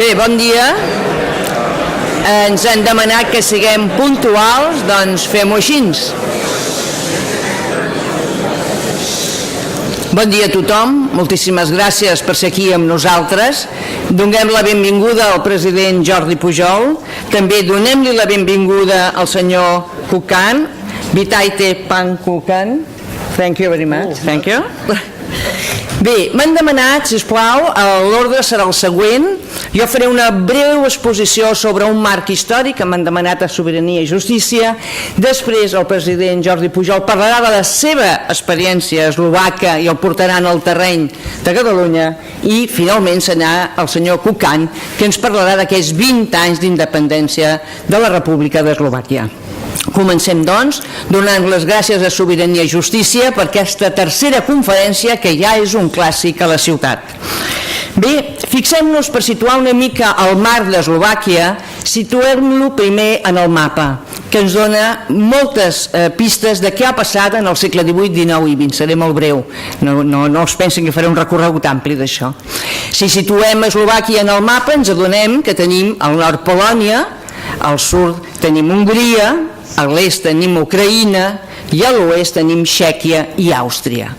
Bé, bon dia. Ens han demanat que siguem puntuals, doncs fem-ho així. Bon dia a tothom, moltíssimes gràcies per ser aquí amb nosaltres. Donem la benvinguda al president Jordi Pujol, també donem-li la benvinguda al senyor Kukan, Vitaite Pan Kukan. Thank you very much. Thank you. Bé, m'han demanat, sisplau, l'ordre serà el següent. Jo faré una breu exposició sobre un marc històric que m'han demanat a Sobirania i Justícia. Després el president Jordi Pujol parlarà de la seva experiència eslovaca i el portarà al terreny de Catalunya. I finalment serà el senyor Kukan, que ens parlarà d'aquests 20 anys d'independència de la República d'Eslovàquia. Comencem, doncs, donant les gràcies a Sobirania i Justícia per aquesta tercera conferència que ja és un clàssic a la ciutat. Bé, fixem-nos per situar una mica el mar d'Eslovàquia, situem-lo primer en el mapa, que ens dona moltes pistes de què ha passat en el segle XVIII, XIX i XX. Seré molt breu, no us pensen que faré un recorregut ampli d'això. Si situem Eslovàquia en el mapa, ens adonem que tenim al nord Polònia, al sud tenim Hongria, a l'est tenim Ucraïna i a l'oest tenim Txèquia i Àustria.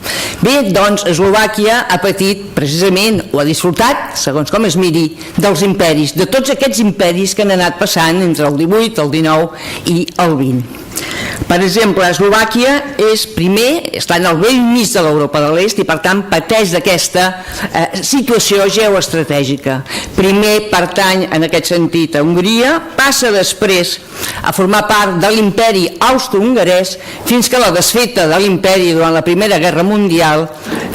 Bé, doncs Eslovàquia ha patit precisament, o ha disfrutat, segons com es miri, dels imperis, de tots aquests imperis que han anat passant entre el 18, el 19 i el 20. Per exemple, Eslovàquia és primer, està en el vell mig de l'Europa de l'Est i per tant pateix d'aquesta situació geoestratègica. Primer pertany en aquest sentit a Hongria, passa després a formar part de l'imperi austro-hongarès fins que la desfeta de l'imperi durant la Primera Guerra Mundial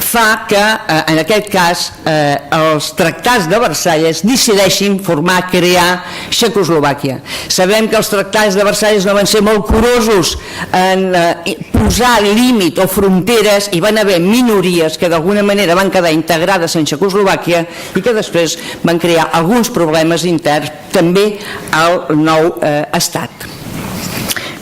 fa que, en aquest cas, els tractats de Versalles decideixin crear Txecoslovàquia. Sabem que els tractats de Versalles no van ser molt curosos en posar límit o fronteres i van haver minories que d'alguna manera van quedar integrades en Txecoslovàquia i que després van crear alguns problemes interns també al nou estat.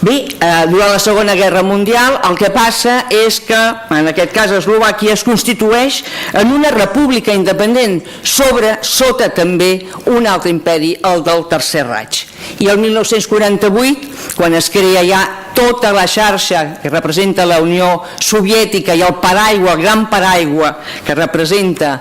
Bé, durant la Segona Guerra Mundial el que passa és que, en aquest cas Eslovàquia, es constitueix en una república independent sota també un altre imperi, el del Tercer Reich. I el 1948, quan es crea ja tota la xarxa que representa la Unió Soviètica i el paraigua, el gran paraigua que representa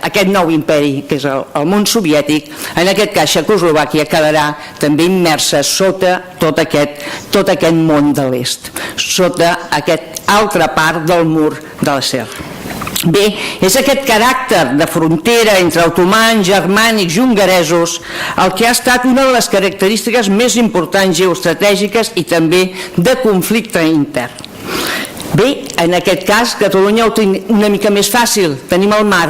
aquest nou imperi, que és el món soviètic, en aquest cas Txecoslovàquia quedarà també immersa sota tot aquest món de l'est, sota aquesta altra part del mur de l'acer. Bé, és aquest caràcter de frontera entre otomans, germànics i hongaresos el que ha estat una de les característiques més importants geoestratègiques i també de conflicte intern. Bé, en aquest cas Catalunya ho té una mica més fàcil, tenim el mar,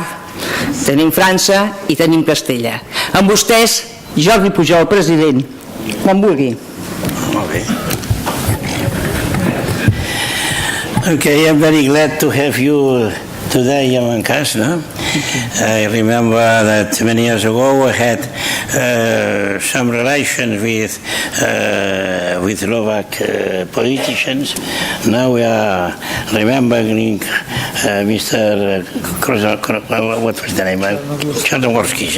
tenim França i tenim Castella. Amb vostès, Jordi Pujol, president, quan vulgui. Molt bé. Okay, I'm very glad to have you today among us. No? I remember that many years ago I had some relations with Slovak politicians. Now we are remembering Mr. what was the name? Czarnoworski.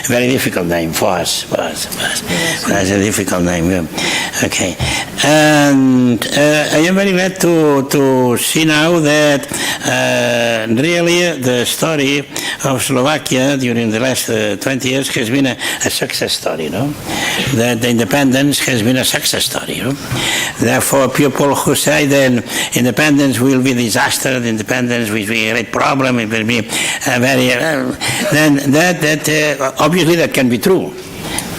Very difficult name for us. That's a difficult name. Yeah. Okay. And I am very glad to see now that really the story of Slovakia during the last 20 years has been a success story, no? That the independence has been a success story, no? Therefore, people who say that independence will be a disaster, the independence will be a great problem, it will be a very... then that obviously that can be true.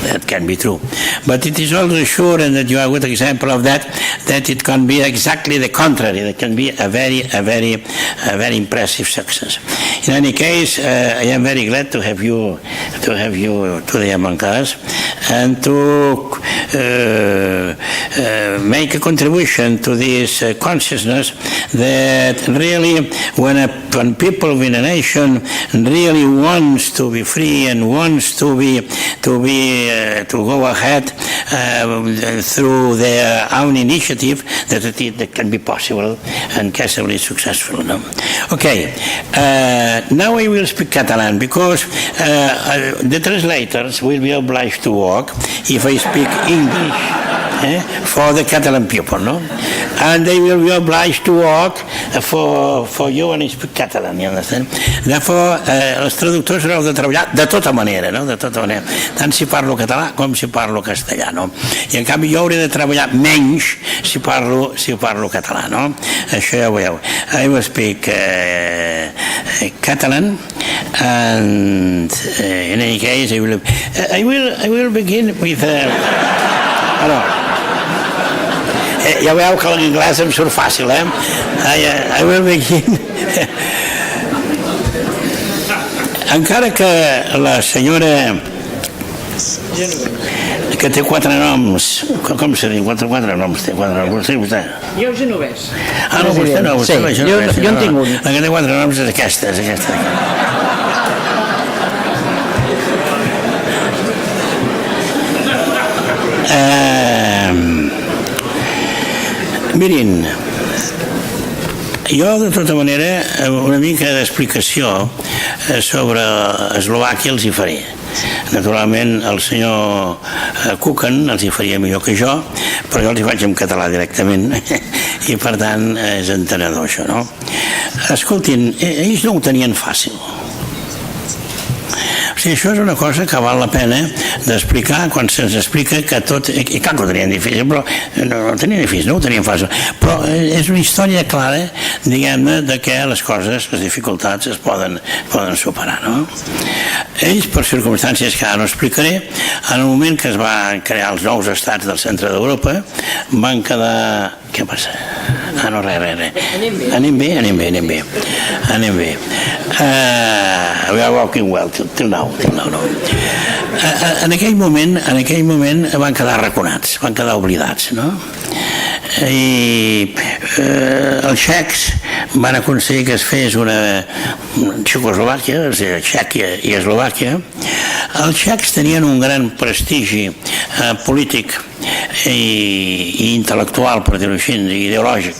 That can be true. But it is also sure, and that you are a good example of that it can be exactly the contrary. It can be a very impressive success. In any case, I am very glad to have you today among us, and to make a contribution to this consciousness that really when people in a nation really wants to be free and wants to go ahead through their own initiative, that can be possible and can be successful. No? Okay, now I will speak Catalan because the translators will be obliged to walk if I speak English for the Catalan people, no? And they will be obliged to walk for you when I speak Catalan, you understand? Therefore, els traductors haureu de treballar de tota manera, no? De tota manera, tant si parlo català com si parlo castellà, no? I en canvi jo hauré de treballar menys si parlo català, no? Això ja ho veieu. I will speak Catalan, and in any case I will begin with ja veieu que l'anglès em surt fàcil, I will begin encara que la senyora que té 4 noms, com se diu? 4 noms té, 4 noms, vostè? Jo, Genovès. Ah, no, vostè no, vostè sí, jo en tinc un. La que té 4 noms és aquesta, Mirin, jo de tota manera una mica d'explicació sobre Eslovàquia els hi faré. Naturalment el senyor Kukan els hi faria millor que jo, però jo els hi faig en català directament i per tant és entenedor això, no? Escoltin, ells no ho tenien fàcil. O sigui, això és una cosa que val la pena d'explicar quan se'ns explica que tot... I clar que ho tenien difícil, però no ho tenien difícil, no ho tenien fàcil. Però és una història clara, diguem-ne, de que les coses, les dificultats es poden superar, no? Ells, per circumstàncies que ara no explicaré, en el moment que es van crear els nous estats del centre d'Europa, van quedar... Què passa? Ah, no, res. Anem bé. We are walking well till now. En aquell moment van quedar arraconats, van quedar oblidats, no? I els txecs van aconseguir que es fes una Txecoslovàquia, o sigui, Txèquia i Eslovàquia. Els txecs tenien un gran prestigi polític i intel·lectual, per dir-ho així, i ideològic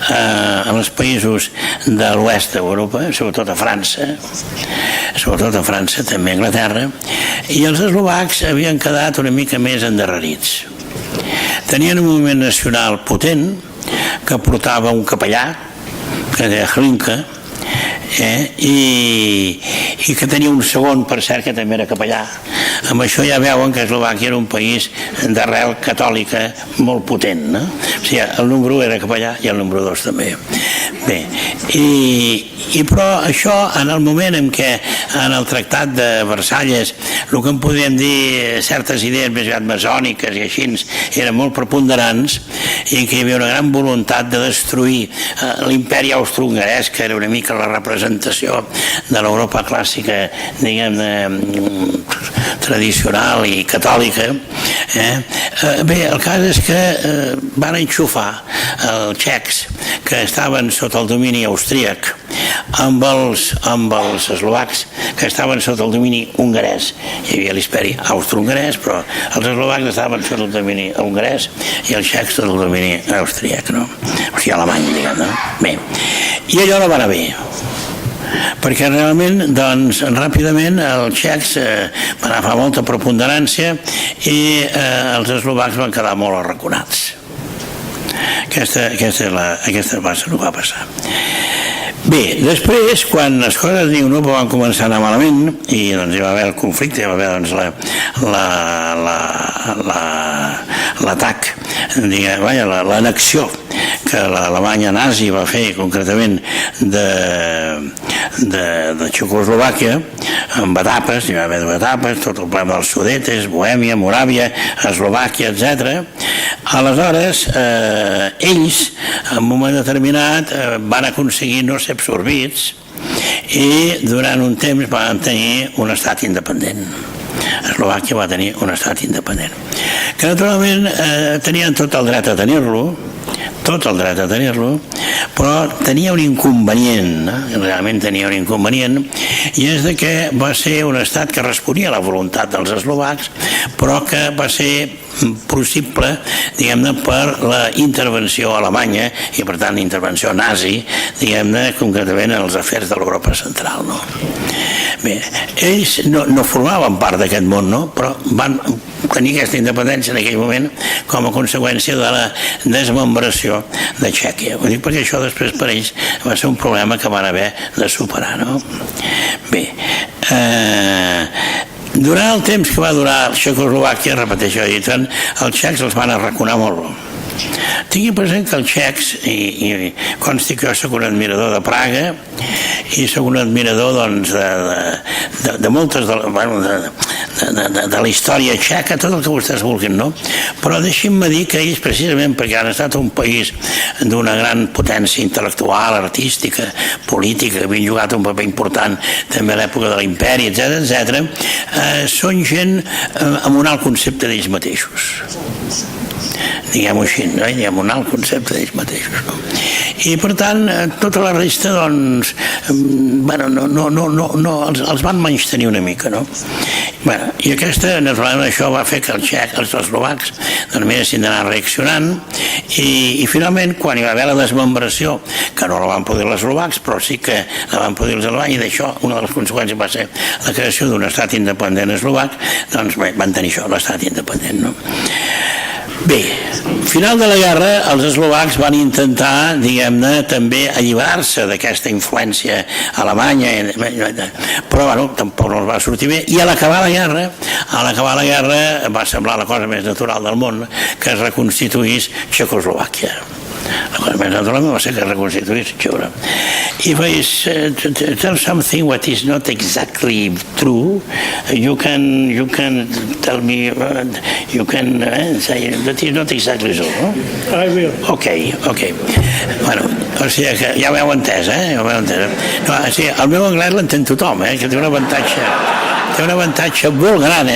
en els països de l'oest d'Europa, sobretot a França, també a Anglaterra, i els eslovacs havien quedat una mica més endarrerits. Tenien un moviment nacional potent que portava un capellà que deia Hlinka, i que tenia un segon, per cert, que també era capellà. Amb això ja veuen que Eslovàquia era un país d'arrel catòlica molt potent, no? O sigui, el número 1 era capellà i el número 2 també. Bé, però això, en el moment en què en el Tractat de Versalles el que en podríem dir certes idees més masòniques i així eren molt preponderants i que hi havia una gran voluntat de destruir l'imperi austro-hongarès, que era una mica la representació de l'Europa clàssica, diguem-ne, tradicional i catòlica. Bé, el cas és que van enxufar els txecs que estaven sota el domini austríac amb els eslovacs que estaven sota el domini hongarès. Hi havia l'imperi austro-hongarès, però els eslovacs estaven sota el domini hongarès i els txecs sota el domini austríac, no? O sigui, alemany, diguem-ne. Bé, i allò no va anar bé, perquè realment, doncs, ràpidament els txecs van agafar molta preponderància i els eslovacs van quedar molt arraconats. Aquesta va ser el que va passar. Bé, després, quan les coses a Europa van començar a anar malament i doncs hi va haver el conflicte, hi va haver doncs l'atac, l'annexió que l'Alemanya nazi va fer concretament de Txecoslovàquia, amb etapes, hi va haver 2 etapes, tot el problema dels Sudetes, Bohèmia, Moràvia, Eslovàquia, etc. Aleshores, ells, en un moment determinat, van aconseguir no ser absorbits i durant un temps van tenir un estat independent. Eslovàquia va tenir un estat independent, que naturalment tenien tot el dret a tenir-lo, però tenia un inconvenient, realment tenia un inconvenient, i és de que va ser un estat que responia a la voluntat dels eslovacs, però que va ser possible, diguem-ne, per la intervenció alemanya i, per tant, intervenció nazi, diguem-ne, concretament en els afers de l'Europa central, no? Bé, ells no formaven part d'aquest món, no? Però van tenir aquesta independència en aquell moment com a conseqüència de la desmembració de Txèquia. Ho dic perquè això després per ells va ser un problema que van haver de superar, no? Bé, durant el temps que va durar Txecoslovàquia, repeteixo, els txecs els van arraconar molt. Tingui present que els txecs, i consti que jo soc un admirador de Praga i soc un admirador de moltes de la història txeca, tot el que vostès vulguin, no? Però deixin-me dir que ells, precisament perquè han estat un país d'una gran potència intel·lectual, artística, política, que havien jugat un paper important també a l'època de l'imperi, etc., són gent amb un alt concepte d'ells mateixos, diguem-ho així, no? Diguem un alt concepte d'ells mateixos, no? I per tant tota la resta doncs els van menystenir una mica, no? I naturalment això va fer que els eslovacs doncs miressin d'anar reaccionant i finalment quan hi va haver la desmembració, que no la van poder els eslovacs però sí que la van poder els alemanys, i d'això una de les conseqüències va ser la creació d'un estat independent eslovac, doncs van tenir això, l'estat independent, no? Bé, final de la guerra els eslovacs van intentar, diguem-ne, també alliberar-se d'aquesta influència alemanya, però bueno, tampoc no els va sortir bé, i a l'acabar la guerra va semblar la cosa més natural del món que es reconstituís Txecoslovàquia. La cosa més natural va ser que es reconstituís Txecoslovàquia. If I tell something what is not exactly true, you can tell me, you can say that is not exactly so, no? I will. Okay. Bueno, o sigui que ja ho heu entès, Ja ho heu entès. No, o sigui, el meu anglès l'entén tothom, que té un avantatge molt gran,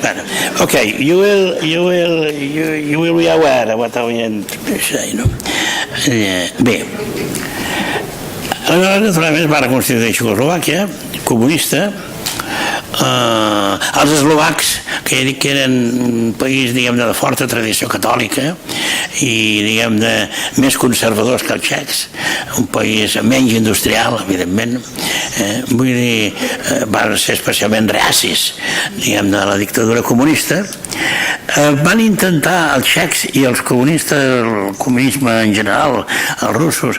Bueno, okay, you will be aware of what I will say, no? Bé, aleshores, naturalment, es va reconstituir Txecoslovàquia comunista. Els eslovacs, que ja dic que eren un país, diguem-ne, de forta tradició catòlica i, diguem-ne, més conservadors que els txecs, un país menys industrial, evidentment, vull dir, van ser especialment reacis, diguem-ne, a la dictadura comunista. Van intentar els txecs i els comunistes, el comunisme en general, els russos,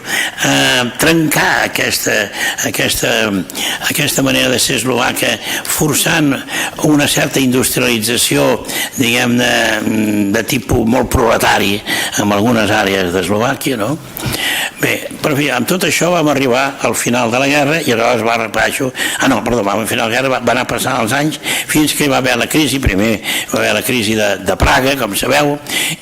trencar aquesta manera de ser eslovaca, forçant una certa industrialització, diguem-ne, de tipus molt proletari en algunes àrees d'Eslovàquia, no? Bé, però amb tot això vam arribar al final de la guerra i llavors al final de la guerra va anar passant els anys fins que hi va haver la crisi. Primer va haver la crisi de Praga, com sabeu,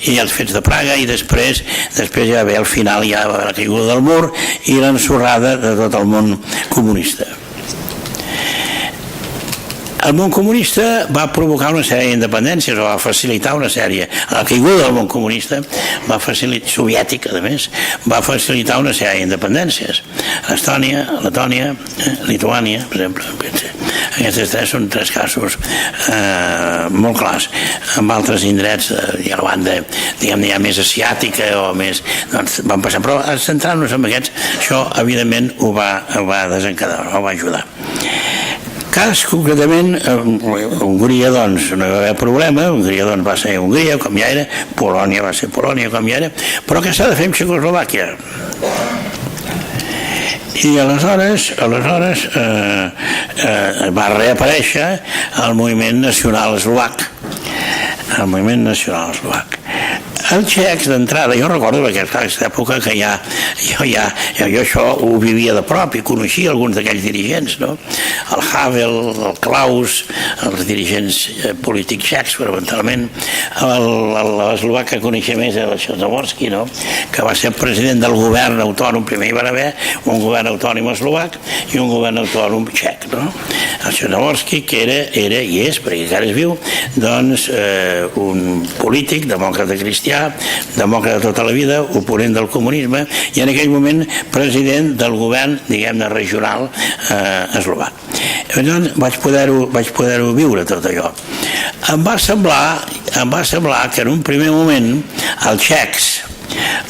i els fets de Praga, i després hi va haver al final ja va haver la caiguda del mur i l'ensorrada de tot el món comunista. El món comunista va provocar una sèrie d'independències, o va facilitar una sèrie. La caiguda del món comunista soviètic, a més, va facilitar una sèrie d'independències. Estònia, Letònia, Lituània, per exemple. Aquests tres són tres casos molt clars. En altres indrets, hi ha la banda, diguem-ne, ja més asiàtica o més... Doncs van passar. Però centrant-nos en aquests, això, evidentment, ho va desencadenar, ho va ajudar. Cas, concretament, Hongria, doncs, no hi va haver problema, Hongria, doncs, va ser Hongria, com ja era, Polònia va ser Polònia, com ja era, però què s'ha de fer amb Txecoslovàquia? I aleshores va reaparèixer el moviment nacional eslovac. Els txecs d'entrada, jo recordo que en aquesta època que jo això ho vivia de prop i coneixia alguns d'aquells dirigents, no? El Havel, el Klaus, els dirigents polítics txecs, fonamentalment. L'eslovac que coneixia més era el Zaborski, no? Que va ser president del govern autònom. Primer hi va haver un govern autònom eslovac i un govern autònom txec, no? El Zaborski, que era i és, perquè encara es viu, doncs un polític, demòcrata cristià, demòcrata tota la vida, oponent del comunisme i en aquell moment president del govern, diguem-ne, regional eslovac. Llavors vaig poder-ho viure tot allò. Em va semblar que en un primer moment els txecs,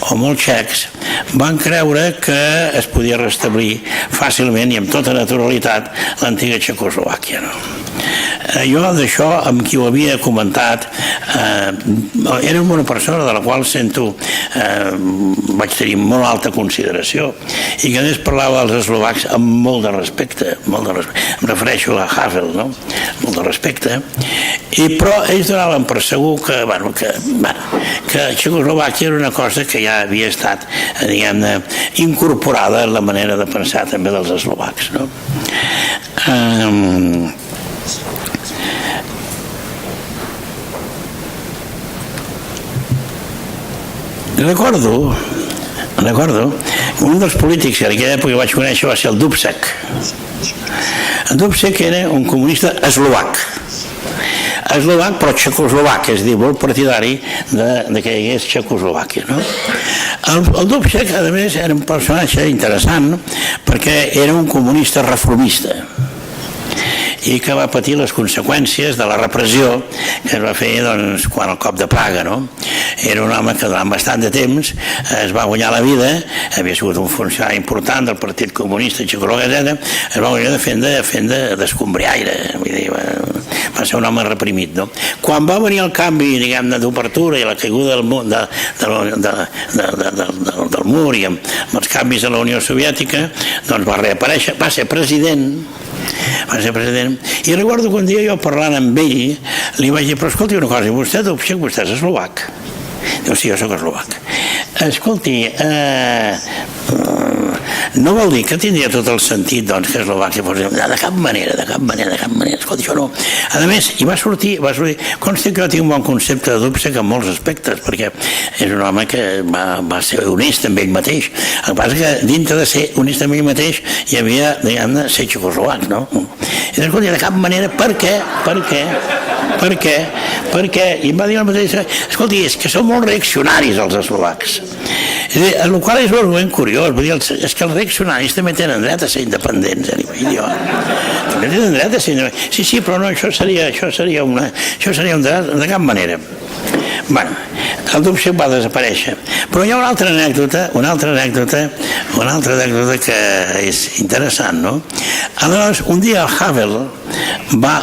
o molts txecs, van creure que es podia restablir fàcilment i amb tota naturalitat l'antiga Txecoslovàquia, no? Jo d'això, amb qui ho havia comentat, era una persona de la qual vaig tenir molt alta consideració i que a més parlava dels eslovacs amb molt de respecte, em refereixo a Havel, no? Molt de respecte, però ells donaven per segur que Txecoslovàquia era una cosa que ja havia estat, diguem-ne, incorporada en la manera de pensar també dels eslovacs, no? Recordo, un dels polítics que en aquella època vaig conèixer va ser el Dubček. El Dubček era un comunista eslovac, però txecoslovac, és a dir, molt partidari que hi hagués Txecoslovàquia, no? El Dubček, a més, era un personatge interessant perquè era un comunista reformista i que va patir les conseqüències de la repressió que es va fer quan el cop de Praga, no? Era un home que durant bastant de temps es va guanyar la vida, havia sigut un funcionari important del Partit Comunista Txecoslovac, es va guanyar fent d'escombriaire, vull dir, va ser un home reprimit, no? Quan va venir el canvi, diguem-ne, d'obertura i la caiguda del mur i amb els canvis a la Unió Soviètica, doncs va reaparèixer, va ser president, i recordo que un dia jo parlant amb ell li vaig dir, però escolti una cosa, vostè és eslovac? Diu, sí, jo soc eslovac. Escolti, no vol dir que tindria tot el sentit que Eslovàquia fos... De cap manera, escolti, això no. A més, hi va sortir, consta que jo tinc un bon concepte de Dubček en molts aspectes, perquè és un home que va ser honest amb ell mateix. El que passa que dintre de ser honest amb ell mateix hi havia, diguem-ne, ser txecoslovac, no? I escolti, de cap manera, per què? I em va dir el mateix, escolti, és que són molt reaccionaris els eslovacs. El qual és ben curiós, és que els reaccionaris també tenen dret a ser independents, també tenen dret a ser independents. Sí, però no, això seria un dret de cap manera. Bueno, el Dubček va desaparèixer, però hi ha una altra anècdota que és interessant, no? Aleshores, un dia el Havel va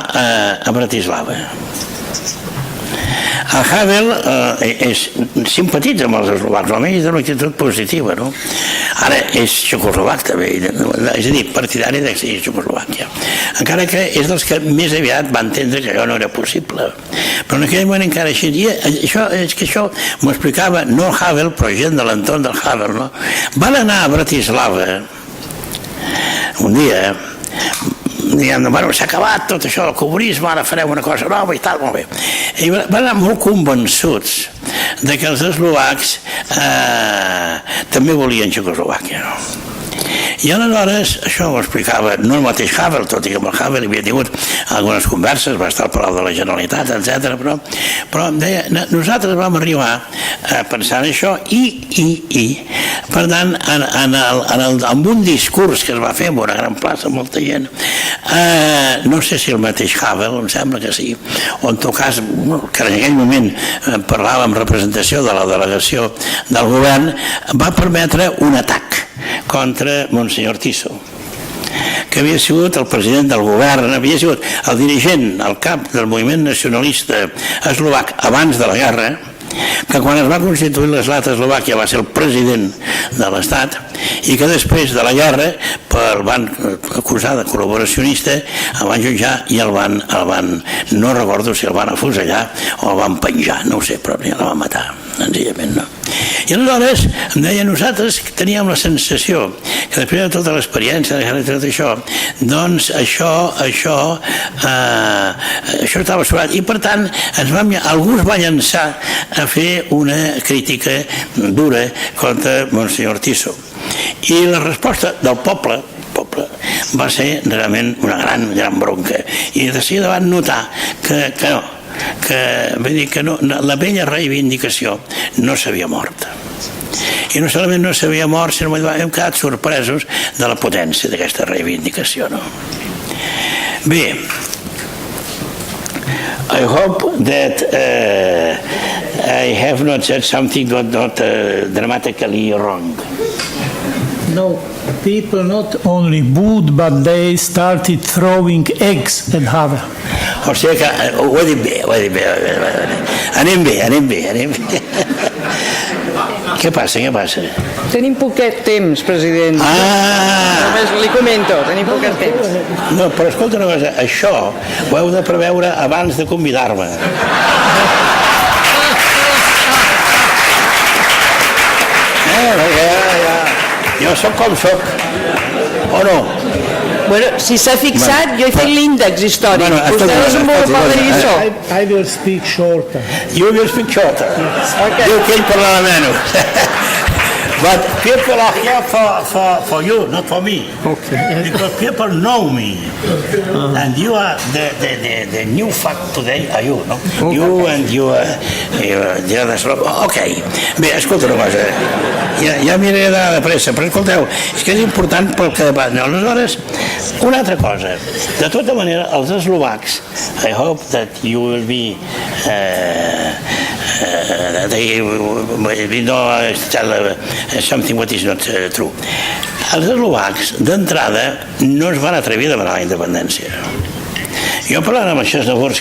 a Bratislava. El Havel simpatitza amb els eslovacs, almenys és d'una actitud positiva, no? Ara és txecoslovac també, és a dir, partidari de Txecoslovàquia, encara que és dels que més aviat va entendre que allò no era possible, però en aquell moment encara així, i això m'ho explicava no el Havel, però gent de l'entorn del Havel, no? Van anar a Bratislava un dia, diguem, bueno, s'ha acabat tot això del comunisme, ara farem una cosa nova i tal, molt bé. I van anar molt convençuts de que els eslovacs també volien Txecoslovàquia, no? I aleshores, això ho explicava no el mateix Havel, tot i que amb el Havel havia tingut algunes converses, va estar al Palau de la Generalitat, etc. Però deia, nosaltres vam arribar a pensar en això i per tant, amb un discurs que es va fer en una gran plaça amb molta gent, no sé si el mateix Havel, em sembla que sí, o en tot cas, que en aquell moment parlava amb representació de la delegació del govern, va permetre un atac contra Monsenyor Tiso, que havia sigut el president del govern, havia sigut el dirigent, el cap del moviment nacionalista eslovac abans de la guerra, que quan es va constituir l'Estat Eslovàquia va ser el president de l'Estat i que després de la guerra el van acusar de col·laboracionista, el van jutjar i el van, no recordo si el van afusellar o el van penjar, no ho sé, però el van matar. senzillament, no? I aleshores em deia, nosaltres teníem la sensació que després de tota l'experiència de tot això, doncs això estava sobrat i per tant algú es va llançar a fer una crítica dura contra Monsenyor Tiso i la resposta del poble va ser realment una gran bronca i de seguida van notar que no, la vella reivindicació no s'havia mort. I no solament no s'havia mort, sinó que hem quedat sorpresos de la potència d'aquesta reivindicació. Bé, I hope that I have not said something not dramatically wrong. No, people not only booed, but they started throwing eggs at Havel. O sigui que ho he dit bé. Anem bé. Què passa? Tenim poquet temps, president. Només li comento, tenim poquet temps. No, però escolta una cosa, això ho heu de preveure abans de convidar-me. Jo sóc com sóc, o no? Bueno, si s'ha fixat, jo he fet l'índex històric. Vostè desenvolupa la lliçó. I will speak shorter. You will speak shorter. You can parlar menys. But people are here for you, not for me. Okay. Because people know me. And you are the new fact today are you, no? You and the others. Ok. Bé, escolta una cosa. Ja miraré de pressa, però escolteu, és que és important pel que va. Aleshores, una altra cosa. De tota manera, els eslovacs, I hope that you will be something what is not true. Els eslovacs, d'entrada, no es van atrevir a demanar la independència. Jo parlant amb el Genovès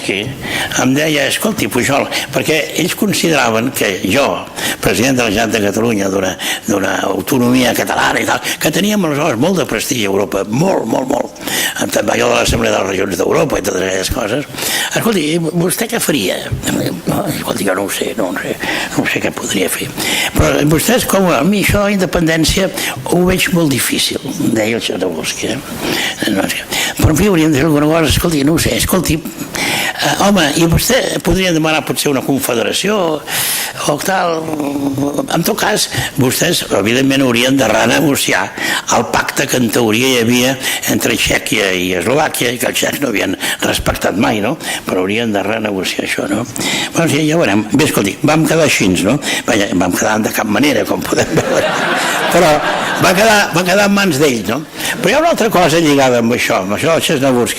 em deia, escolti, Pujol, perquè ells consideraven que jo, president de la Generalitat de Catalunya, d'una autonomia catalana i tal, que teníem aleshores molt de prestigi a Europa, molt, també allò de l'Assemblea de les Regions d'Europa i totes aquelles coses. Escolti, vostè què faria? Escolti, jo no ho sé què podria fer. Però vostès, com a mi, això de la independència ho veig molt difícil, deia el Genovès. Però en fi, hauríem de fer alguna cosa, escolti, no ho sé, escolti, home, i vostè podria demanar potser una confederació o tal. En tot cas, vostès evidentment haurien de renegociar el pacte que en teoria hi havia entre Txèquia i Eslovàquia i que els txecs no havien respectat mai, no? Però haurien de renegociar això, no? Bueno, sí, ja ho veurem. Bé, escolti, vam quedar així, no? Vaja, vam quedar de cap manera, com podem veure. Però va quedar en mans d'ells, no? Però hi ha una altra cosa lligada amb això del Genovès.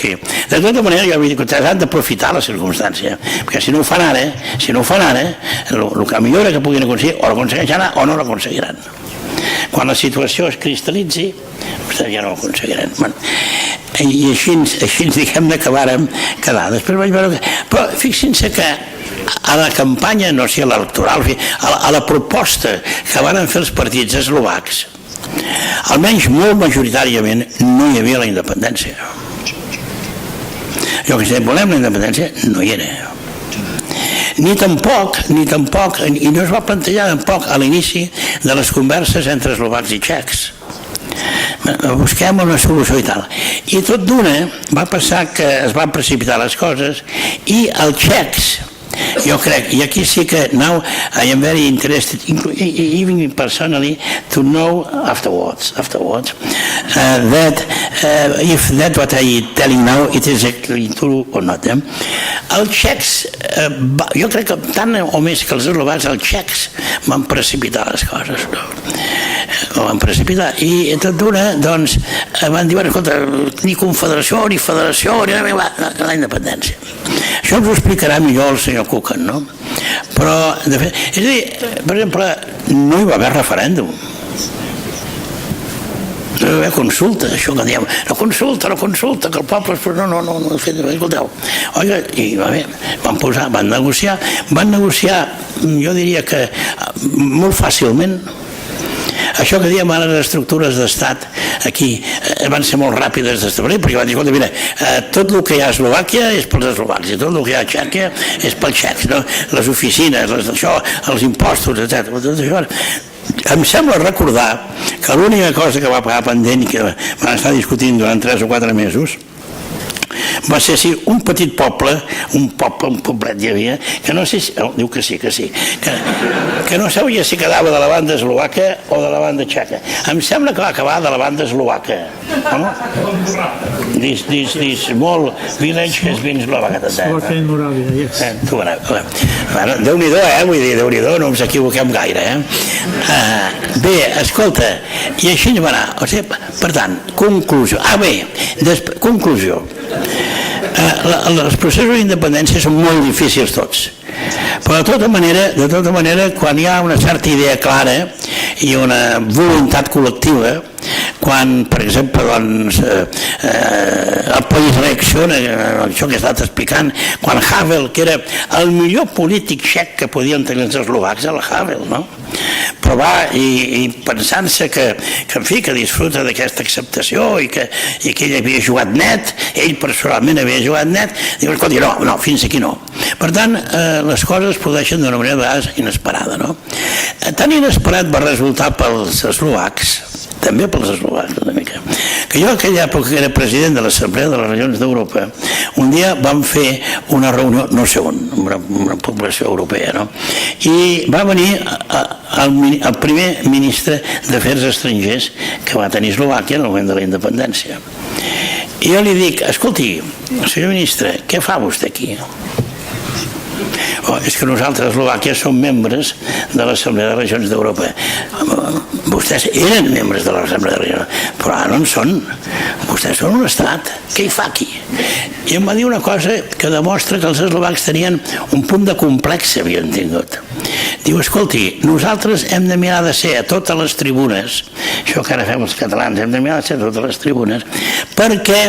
De tota manera, jo vull dir que vostès han d'aprofitar la circumstància, perquè si no ho fan ara, el que millor que puguin aconseguir, o l'aconsegueixen ara o no l'aconseguiran. Quan la situació es cristal·litzi, vostès ja no ho aconseguiran. I així diguem-ne que vàrem quedar. Després vaig veure però fixin-se que a la campanya, no sé, electoral, a la proposta que van fer els partits eslovacs, almenys molt majoritàriament no hi havia la independència. Jo que sé, volem la independència, no hi era. Ni tampoc, i no es va plantejar tampoc a l'inici de les converses entre eslovacs i txecs. Busquem una solució i tal. I tot d'una va passar que es van precipitar les coses i els txecs, jo crec, i aquí sí que now I am very interested, even personally, to know afterwards that if that what I telling now it is actually true or not. Els txecs, jo crec que tant o més que els eslovacs, els txecs van precipitar les coses, no? Ho van precipitar i tot d'una doncs van dir, escolta, ni confederació ni federació ni la independència. Això ens ho explicarà millor el senyor Kukan, no? Però, de fet, és a dir, per exemple, no hi va haver referèndum, no hi va haver consulta, això que diem, la consulta, que el poble... No, escolteu, oiga, i va bé, van negociar, jo diria que molt fàcilment. Això que diem ara les estructures d'estat aquí van ser molt ràpides d'establir, perquè van dir, escolta, mira, tot el que hi ha a Eslovàquia és pels eslovacs, i tot el que hi ha a Txèquia és pels txecs, no? Les oficines, els impostos, etc. Tot això. Em sembla recordar que l'única cosa que va pagar pendent i que van estar discutint durant 3 o 4 mesos va ser un petit poble, un poblet hi havia, que no sé si, diu que sí, que no sabia si quedava de la banda eslovaca o de la banda txeca. Em sembla que va acabar de la banda eslovaca. No? This small village has been Slovakia. Slovakia in Moravia, yes. Déu-n'hi-do, vull dir, Déu-n'hi-do, no ens equivoquem gaire. Bé, escolta, i així va anar. O sigui, per tant, conclusió. Conclusió. Els processos d'independència són molt difícils tots, però de tota manera quan hi ha una certa idea clara i una voluntat col·lectiva, quan per exemple el país reacciona, això que he estat explicant, quan Havel, que era el millor polític txec que podien tenir els eslovacs, era Havel, no? Però va, i pensant-se que en fi, que disfruta d'aquesta acceptació i que ell havia jugat net, ell personalment havia jugat net, diu, escolta, no, fins aquí no. Per tant, les coses es produeixen d'una manera a vegades inesperada, no? Tan inesperat va resultar pels eslovacs, també pels eslovacs una mica, que jo en aquella època que era president de l'Assemblea de les Regions d'Europa, un dia vam fer una reunió, no sé on, una població europea, no? I va venir el primer ministre d'Afers Estrangers que va tenir Eslovàquia en el moment de la independència. I jo li dic, escolti, senyor ministre, què fa vostè aquí? És que nosaltres a Eslovàquia som membres de l'Assemblea de Regions d'Europa. Vostès eren membres de l'Assemblea de Regions, però ara no en són. Vostès són un estat. Què hi fa aquí? I em va dir una cosa que demostra que els eslovacs tenien un punt de complex, havien tingut. Diu, escolti, nosaltres hem de mirar de ser a totes les tribunes, això que ara fem els catalans, hem de mirar de ser a totes les tribunes, perquè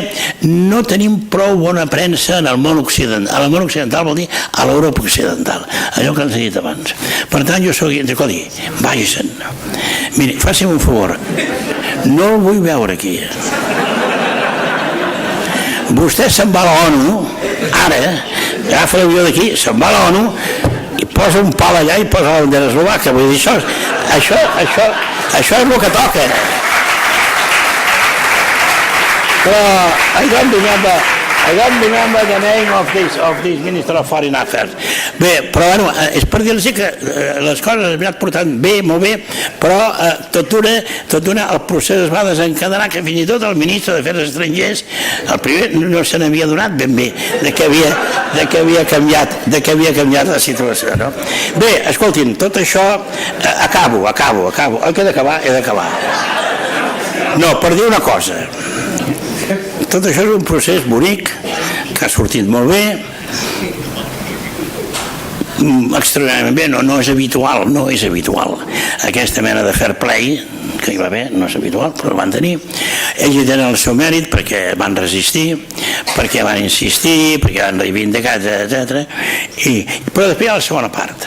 no tenim prou bona premsa en el món occidental. El món occidental vol dir a l'Europa occidental, allò que ens he dit abans. Per tant, jo soc, escolti, vagi-se'n. Miri, faci'm un favor, no el vull veure aquí. Vostè se'n va a l'ONU, ara, agafa l'avió d'aquí, se'n va a l'ONU, i posa un pal allà i posa la bandera eslovaca. Vull dir, això és el que toca. Però I don't remember the name of this Minister of Foreign Affairs. Bé, però bueno, és per dir-los que les coses han anat portant bé, molt bé, però tot una el procés es va desencadenar que fins i tot el ministre d'Afers Estrangers, el primer, no se n'havia donat ben bé de què havia canviat la situació, no? Bé, escoltin, tot això acabo, el que he d'acabar. No, per dir una cosa, tot això és un procés bonic, que ha sortit molt bé, extraordinàriament bé, no és habitual. Aquesta mena de fair play, que hi va haver, no és habitual, però el van tenir. Ells hi tenen el seu mèrit perquè van resistir, perquè van insistir, perquè van reivindicar, etc. Però després hi ha la segona part.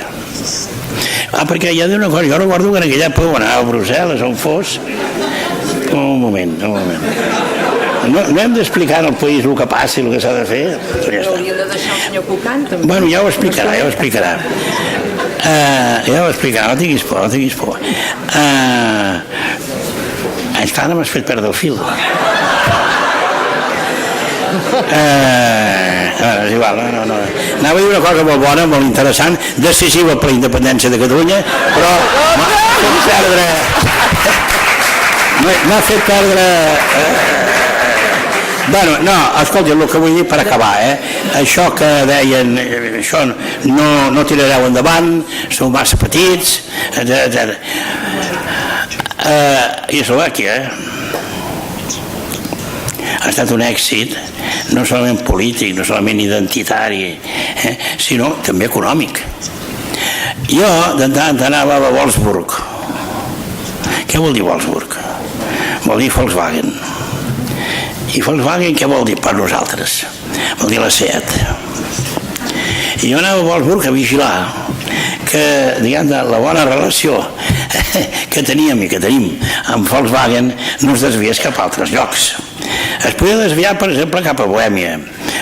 Perquè hi ha d'una cosa, jo recordo que en aquella època anar a Brussel·les, on fos, un moment. No hem d'explicar al país el que passa i el que s'ha de fer. Però hauria de deixar el senyor Kukan també. Bueno, ja ho explicarà. No tinguis por. Esclar, no m'has fet perdre el fil. És igual, no. Anava a dir una cosa molt bona, molt interessant, decisiva per la independència de Catalunya, però m'ha fet perdre... Bueno, no, escolta, el que vull dir per acabar, això que deien, això no tirareu endavant, sou massa petits, etc. I Eslovàquia ha estat un èxit, no solament polític, no solament identitari, sinó també econòmic. Jo de tant anava a Wolfsburg. Què vol dir Wolfsburg? Vol dir Volkswagen. I Volkswagen què vol dir per nosaltres? Vol dir la SEAT. I jo anava a Wolfsburg a vigilar que, diguem, la bona relació que teníem i que tenim amb Volkswagen no es desviés cap a altres llocs. Es podia desviar, per exemple, cap a Bohèmia,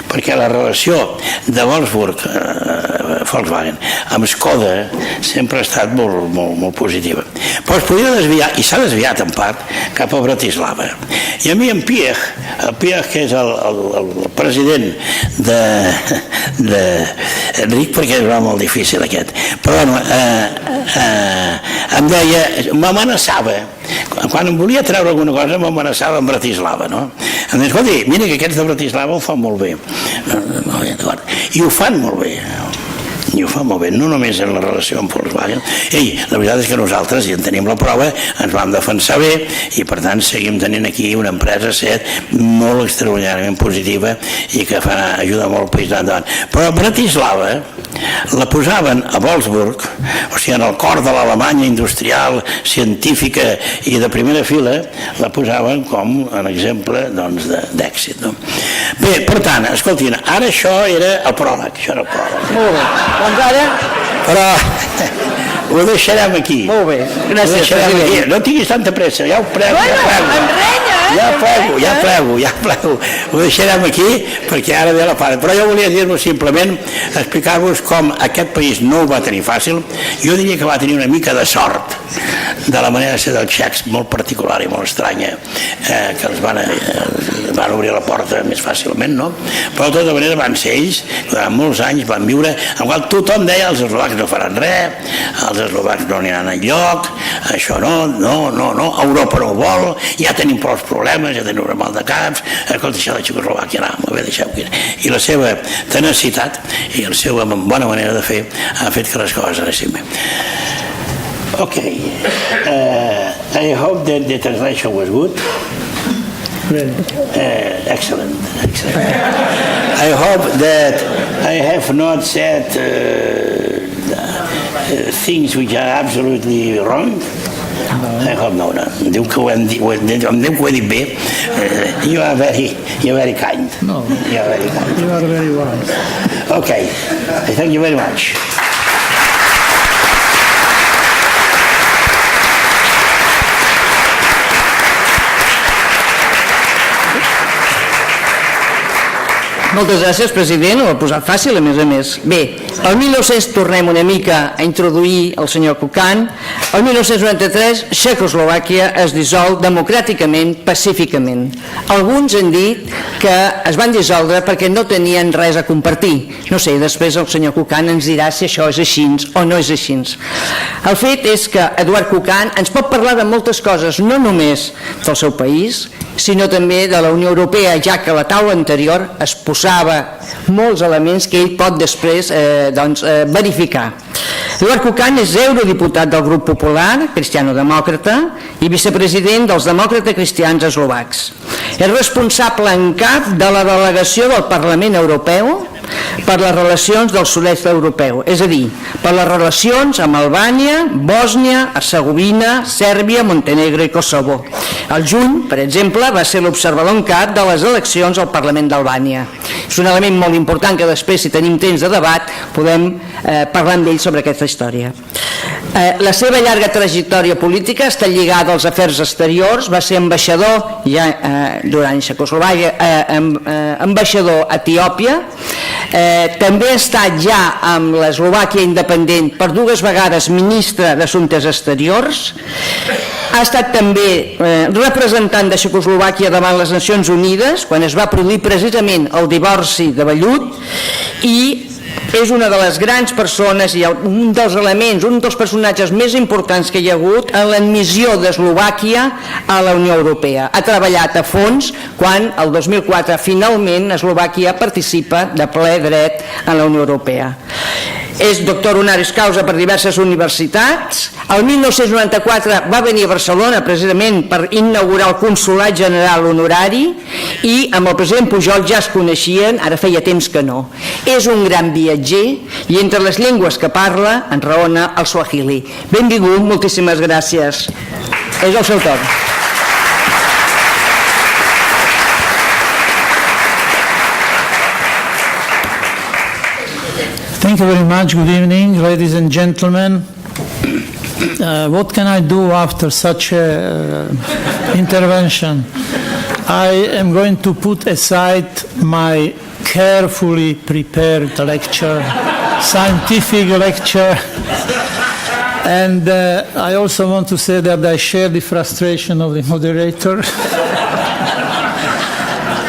perquè la relació de Volkswagen amb Skoda sempre ha estat molt positiva. Però es podia desviar, i s'ha desviat en part, cap a Bratislava. I a mi en Piech, que és el president Enric, perquè és molt difícil aquest, però bueno, em deia, m'amenaçava, quan em volia treure alguna cosa m'amenaçava amb Bratislava, no? Em deia, escolta, mira que aquests de Bratislava ho fan molt bé. I ho fan molt bé. I ho fa molt bé, no només en la relació amb Volkswagen. Ei, la veritat és que nosaltres, i en tenim la prova, ens vam defensar bé i per tant seguim tenint aquí una empresa molt extraordinàriament positiva i que ajuda molt el país endavant. Però Bratislava la posaven a Wolfsburg, o sigui, en el cor de l'Alemanya industrial, científica i de primera fila, la posaven com un exemple d'èxit. Bé, per tant, escoltin, ara això era el pròleg. Molt bé. Doncs ara... Però ho deixarem aquí. Molt bé, gràcies, president. No tinguis tanta pressa, ja ho plego. Ja plego. Ho deixarem aquí perquè ara ve la part. Però jo volia dir-vos simplement, explicar-vos com aquest país no ho va tenir fàcil. Jo diria que va tenir una mica de sort de la manera de ser dels txecs, molt particular i molt estranya, que els van obrir la porta més fàcilment, no? Però de tota manera van ser ells, durant molts anys van viure, en qual tothom deia els eslovacs no faran res, els eslovacs no aniran enlloc, això no, Europa no ho vol, ja tenim prou problemes, ja tenim un mal de caps, escolta, això de Txecoslovàquia, molt bé, deixeu-ho. I la seva tenacitat i la seva bona manera de fer ha fet que les coses anessin bé. Okay, I hope that the translation was good. Excellent. I hope that I have not said things which are absolutely wrong. I hope no. Em diu que ho he dit bé. You are very kind. No. You are very kind. You are very wise. Okay, thank you very much. Moltes gràcies, president, ho ha posat fàcil, a més. Bé, el 1900 tornem una mica a introduir el senyor Kukan. El 1993 Txecoslovàquia es dissol democràticament, pacíficament. Alguns han dit que es van dissoldre perquè no tenien res a compartir. No sé, després el senyor Kukan ens dirà si això és així o no és així. El fet és que Eduard Kukan ens pot parlar de moltes coses, no només del seu país, sinó també de la Unió Europea, ja que a la taula anterior es posava molts elements que ell pot després verificar. Eduard Kukan és eurodiputat del grup popular, cristiano-demòcrata, i vicepresident dels demòcrates cristians eslovacs. És responsable en cap de la delegació del Parlament Europeu per les relacions del sud-est europeu, és a dir, per les relacions amb Albània, Bòsnia, Hercegovina, Sèrbia, Montenegro i Kosovo. Al juny, per exemple, va ser l'observador en cap de les eleccions al Parlament d'Albània. És un element molt important que després, si tenim temps de debat, podem parlar amb ell sobre aquesta història. La seva llarga trajectòria política està lligada als Afers Exteriors, va ser ambaixador ja durant Txecoslovàquia, ambaixador a Etiòpia, també ha estat ja amb l'Eslovàquia independent per 2 vegades ministre d'Assumptes Exteriors, ha estat també representant de Txecoslovàquia davant les Nacions Unides quan es va produir precisament el divorci de vellut, i és una de les grans persones i un dels elements, un dels personatges més importants que hi ha hagut en l'admissió d'Eslovàquia a la Unió Europea. Ha treballat a fons quan el 2004 finalment Eslovàquia participa de ple dret a la Unió Europea. És doctor honoris causa per diverses universitats. El 1994 va venir a Barcelona precisament per inaugurar el Consolat General Honorari i amb el president Pujol ja es coneixien, ara feia temps que no. És un gran viatger i entre les llengües que parla enraona el suahili. Benvingut, moltíssimes gràcies. És el seu torn. Thank you very much. Good evening, ladies and gentlemen. what can I do after such a intervention? I am going to put aside my carefully prepared lecture, scientific lecture, and I also want to say that I share the frustration of the moderator.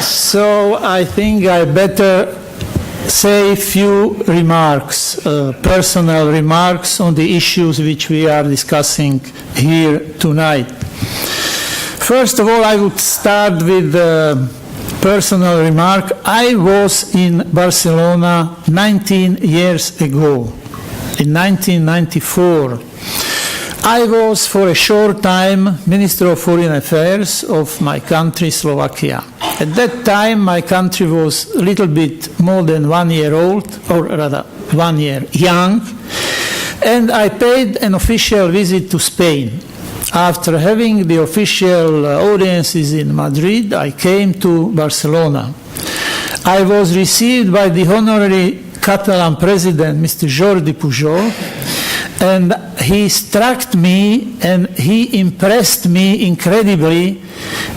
So I think I better say a few remarks, personal remarks on the issues which we are discussing here tonight. First of all, I would start with a personal remark. I was in Barcelona 19 years ago, in 1994. I was for a short time Minister of Foreign Affairs of my country, Slovakia. At that time, my country was a little bit more than 1 year old, or rather 1 year young, and I paid an official visit to Spain. After having the official audiences in Madrid, I came to Barcelona. I was received by the honorary Catalan president, Mr. Jordi Pujol, and he struck me and he impressed me incredibly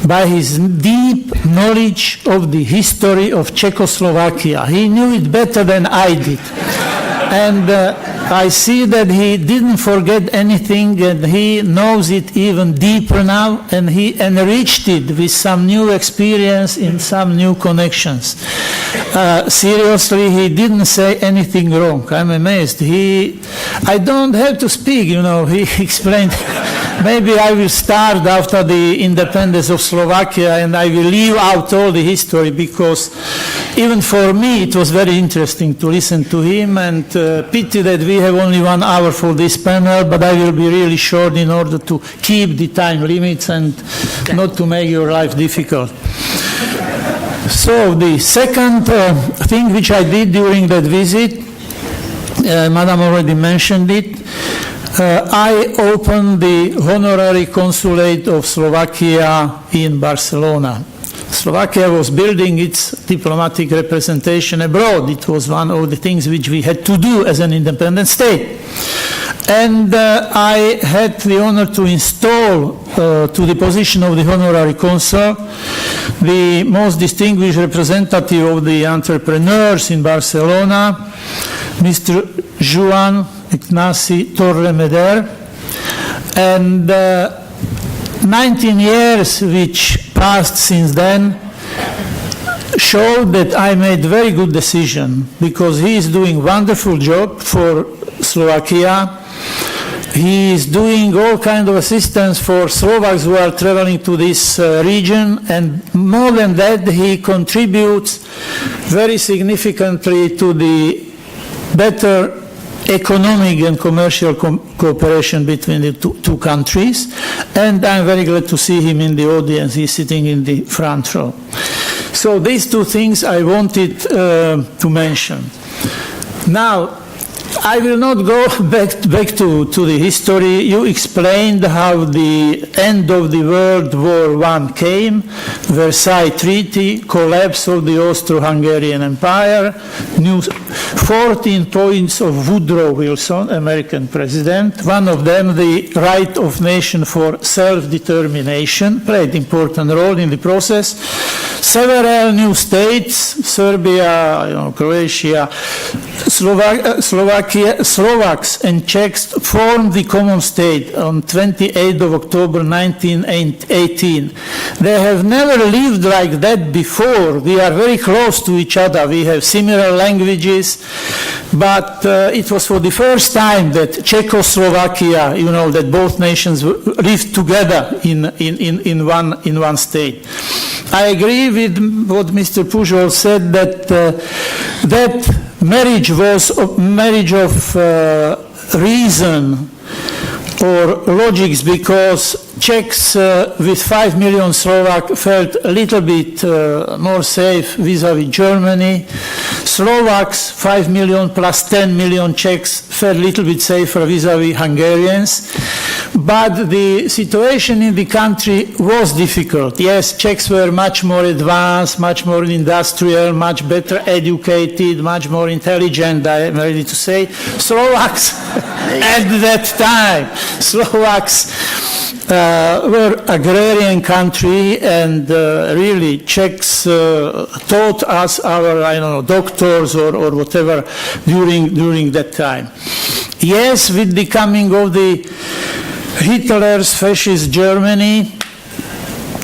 by his deep knowledge of the history of Czechoslovakia. He knew it better than I did. And I see that he didn't forget anything, and he knows it even deeper now, and he enriched it with some new experience in some new connections. Seriously, he didn't say anything wrong. I'm amazed. I don't have to speak, he explained. Maybe I will start after the independence of Slovakia and I will leave out all the history, because even for me it was very interesting to listen to him, and pity that we have only 1 hour for this panel, but I will be really short in order to keep the time limits and not to make your life difficult. So the second thing which I did during that visit, Madam already mentioned it, I opened the honorary consulate of Slovakia in Barcelona. Slovakia was building its diplomatic representation abroad. It was one of the things which we had to do as an independent state. And I had the honor to install to the position of the honorary consul the most distinguished representative of the entrepreneurs in Barcelona, Mr. Joan Ignasi Torremeder, and 19 years which passed since then showed that I made very good decision, because he is doing wonderful job for Slovakia. He is doing all kind of assistance for Slovaks who are traveling to this region, and more than that, he contributes very significantly to the better economic and commercial cooperation between the two countries, and I'm very glad to see him in the audience. He's sitting in the front row. So these two things I wanted to mention. Now, I will not go back to the history. You explained how the end of the World War I came, Versailles Treaty, collapse of the Austro-Hungarian Empire, new 14 points of Woodrow Wilson, American president. One of them, the right of nation for self-determination, played important role in the process. Several new states, Serbia, Croatia, Slovaks and Czechs formed the common state on 28th of October 1918. They have never lived like that before. We are very close to each other. We have similar languages, but it was for the first time that Czechoslovakia, that both nations lived together in one state. I agree with what Mr. Pujol said, that that marriage was a marriage of reason or logics, because Czechs with 5 million Slovak felt a little bit more safe vis-à-vis Germany. Slovaks, 5 million plus 10 million Czechs, felt a little bit safer vis-à-vis Hungarians. But the situation in the country was difficult. Yes, Czechs were much more advanced, much more industrial, much better educated, much more intelligent, I am ready to say. Slovaks, at that time, Slovaks were agrarian country, and really Czechs taught us our, I don't know, doctors or whatever during that time. Yes, with the coming of the Hitler's fascist Germany,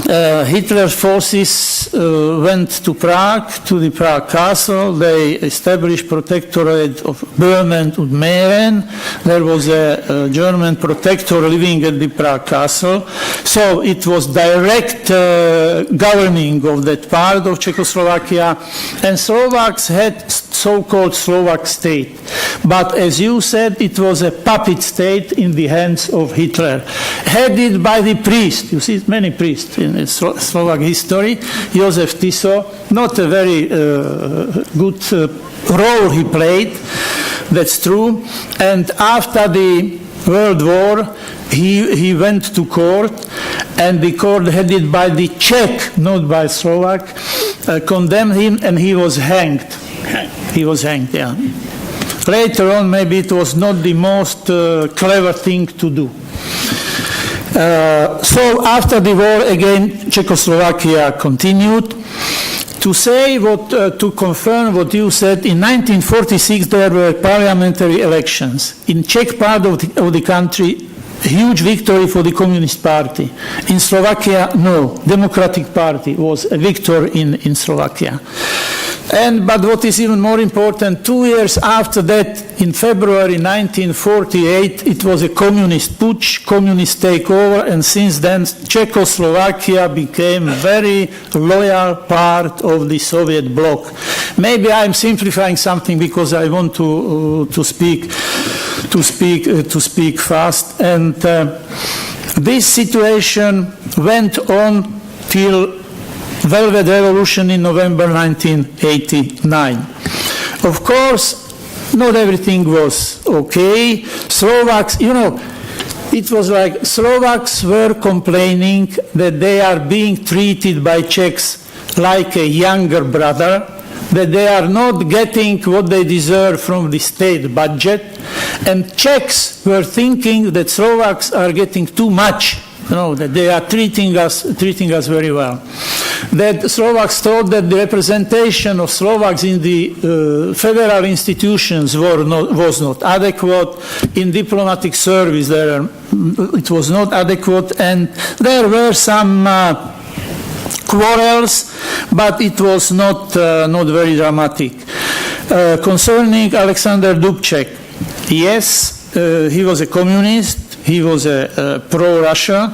Hitler's forces went to Prague, to the Prague castle. They established protectorate of Böhmen and Mähren. There was a German protector living at the Prague castle. So it was direct governing of that part of Czechoslovakia. And Slovaks had so-called Slovak state. But as you said, it was a puppet state in the hands of Hitler, headed by the priest. You see many priests in Slovak history. Josef Tiso, not a very good role he played, that's true. And after the World War, he went to court, and the court headed by the Czech, not by Slovak, condemned him, and he was hanged. He was hanged, yeah. Later on, maybe it was not the most clever thing to do. So after the war, again, Czechoslovakia continued. To say to confirm what you said, in 1946 there were parliamentary elections. In Czech part of the country, huge victory for the Communist Party. In Slovakia, no. Democratic Party was a victor in Slovakia. But what is even more important, 2 years after that, in February 1948, it was a communist putsch, communist takeover, and since then Czechoslovakia became a very loyal part of the Soviet bloc. Maybe I'm simplifying something because I want to speak fast. And this situation went on till Velvet Revolution in November 1989. Of course, not everything was okay. Slovaks, it was like Slovaks were complaining that they are being treated by Czechs like a younger brother, that they are not getting what they deserve from the state budget, and Czechs were thinking that Slovaks are getting too much. That they are treating us very well. That Slovaks thought that the representation of Slovaks in the federal institutions was not adequate. In diplomatic service, it was not adequate, and there were some quarrels, but it was not very dramatic. Concerning Alexander Dubček, yes, he was a communist. He was a pro-Russian,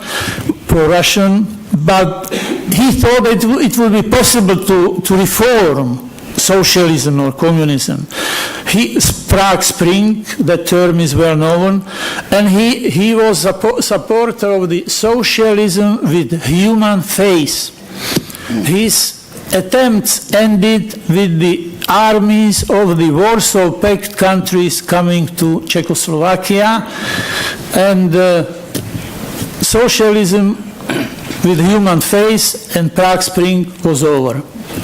but he thought it would be possible to reform socialism or communism. Prague Spring, that term is well known, and he was a supporter of the socialism with human face. His attempts ended with the armies of the Warsaw Pact countries coming to Czechoslovakia, and socialism with human face and Prague Spring was over.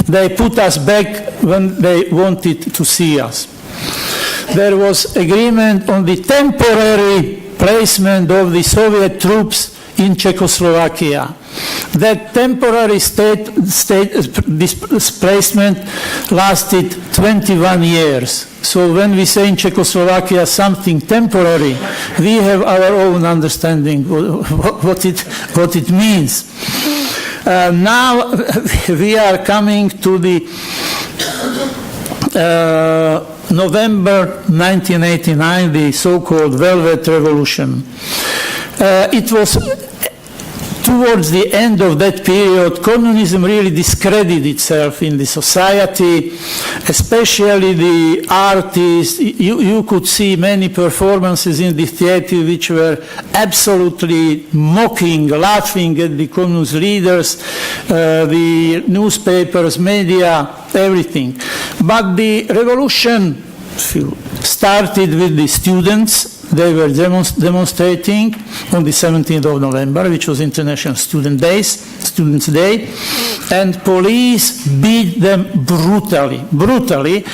They put us back when they wanted to see us. There was agreement on the temporary placement of the Soviet troops in Czechoslovakia. That temporary displacement lasted 21 years. So when we say in Czechoslovakia something temporary, we have our own understanding what it means. Now we are coming to the November 1989, the so-called Velvet Revolution. It was towards the end of that period, communism really discredited itself in the society, especially the artists. You could see many performances in the theater which were absolutely mocking, laughing at the communist leaders, the newspapers, media, everything. But the revolution started with the students. They were demonstrating on the 17th of November, which was International Students' Day, and police beat them brutally,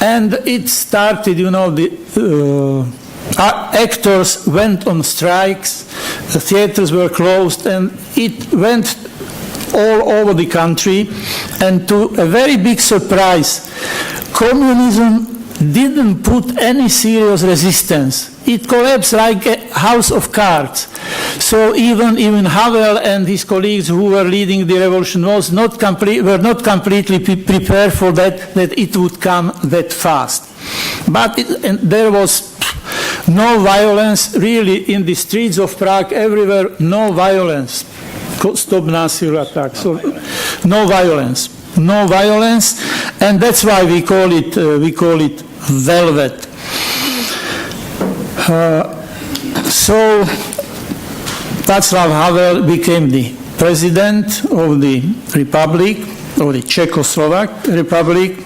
and it started, the actors went on strikes, the theaters were closed, and it went all over the country, and to a very big surprise, communism didn't put any serious resistance. It collapsed like a house of cards. So even Havel and his colleagues who were leading the revolution were not completely prepared for that it would come that fast. But there was no violence, really, in the streets of Prague, everywhere, no violence. Stop násilí attack. So no violence. No violence, and that's why we call it velvet. So Václav Havel became the president of the Republic, of the Czechoslovak Republic.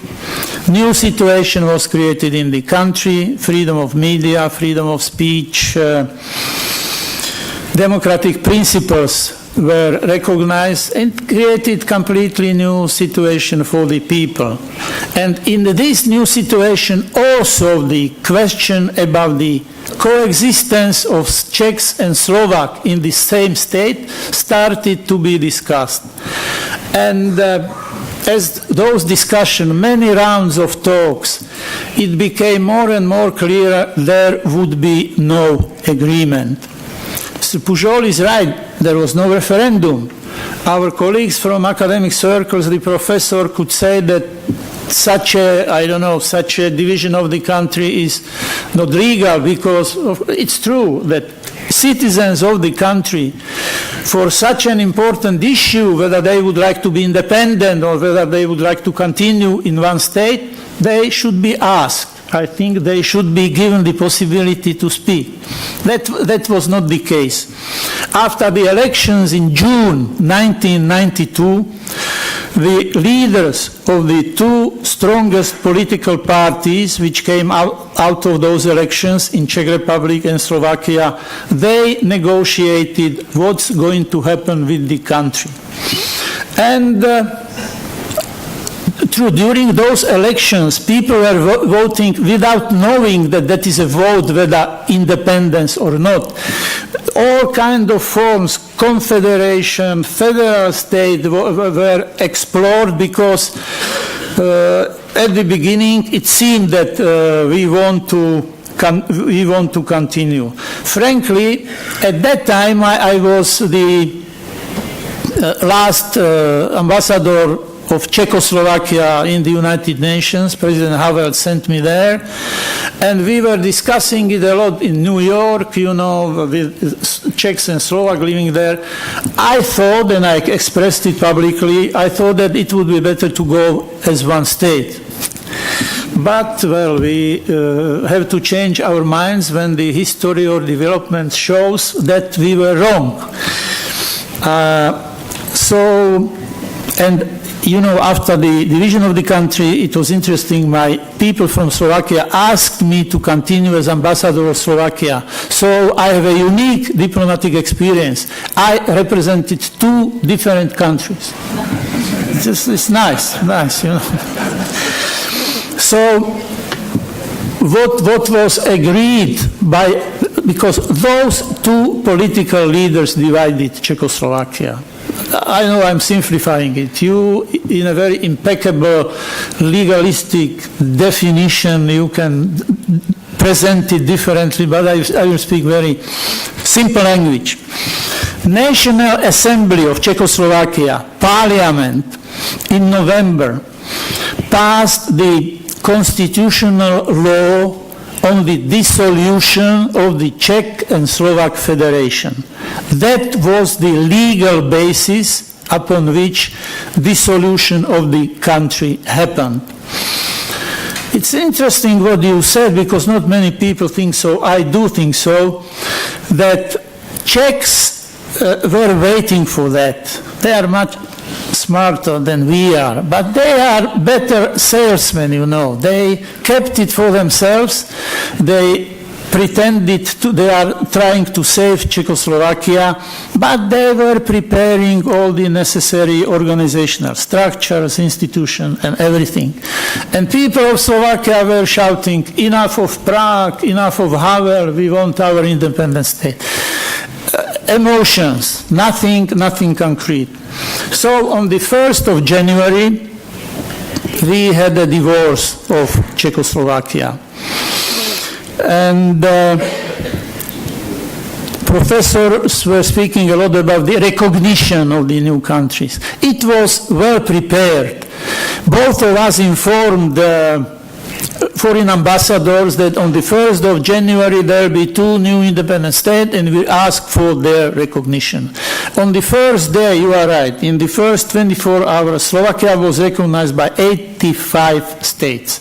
New situation was created in the country: freedom of media, freedom of speech, democratic principles were recognized and created completely new situation for the people. And in this new situation also the question about the coexistence of Czechs and Slovak in the same state started to be discussed. And as those discussions, many rounds of talks, it became more and more clear there would be no agreement. Mr. Pujol is right, there was no referendum. Our colleagues from academic circles, the professor could say that such a division of the country is not legal, because it's true that citizens of the country, for such an important issue, whether they would like to be independent or whether they would like to continue in one state, they should be asked. I think they should be given the possibility to speak. That was not the case. After the elections in June 1992, the leaders of the two strongest political parties which came out of those elections in Czech Republic and Slovakia, they negotiated what's going to happen with the country. And during those elections, people were voting without knowing that that is a vote, whether independence or not. All kinds of forms, confederation, federal state were explored, because at the beginning it seemed that we want to continue. Frankly, at that time I was the last ambassador of Czechoslovakia in the United Nations. President Havel sent me there, and we were discussing it a lot in New York, with Czechs and Slovaks living there. I thought, and I expressed it publicly, I thought that it would be better to go as one state. But, well, we have to change our minds when the history or development shows that we were wrong. After the division of the country, it was interesting, my people from Slovakia asked me to continue as ambassador of Slovakia. So I have a unique diplomatic experience. I represented two different countries. It's nice. So what was agreed because those two political leaders divided Czechoslovakia. I know I'm simplifying it. You, in a very impeccable, legalistic definition, you can present it differently, but I will speak very simple language. National Assembly of Czechoslovakia, Parliament, in November, passed the constitutional law on the dissolution of the Czech and Slovak Federation. That was the legal basis upon which dissolution of the country happened. It's interesting what you said, because not many people think so. I do think so, that Czechs were waiting for that. They are much smarter than we are, but they are better salesmen, you know. They kept it for themselves. They pretended they are trying to save Czechoslovakia, but they were preparing all the necessary organizational structures, institutions, and everything. And people of Slovakia were shouting, enough of Prague, enough of Havel, we want our independent state. Emotions, nothing concrete. So on the 1st of January, we had a divorce of Czechoslovakia. And professors were speaking a lot about the recognition of the new countries. It was well prepared. Both of us informed foreign ambassadors that on the 1st of January there will be 2 new independent states, and we asked for their recognition. On the first day, you are right, in the first 24 hours, Slovakia was recognized by 85 states.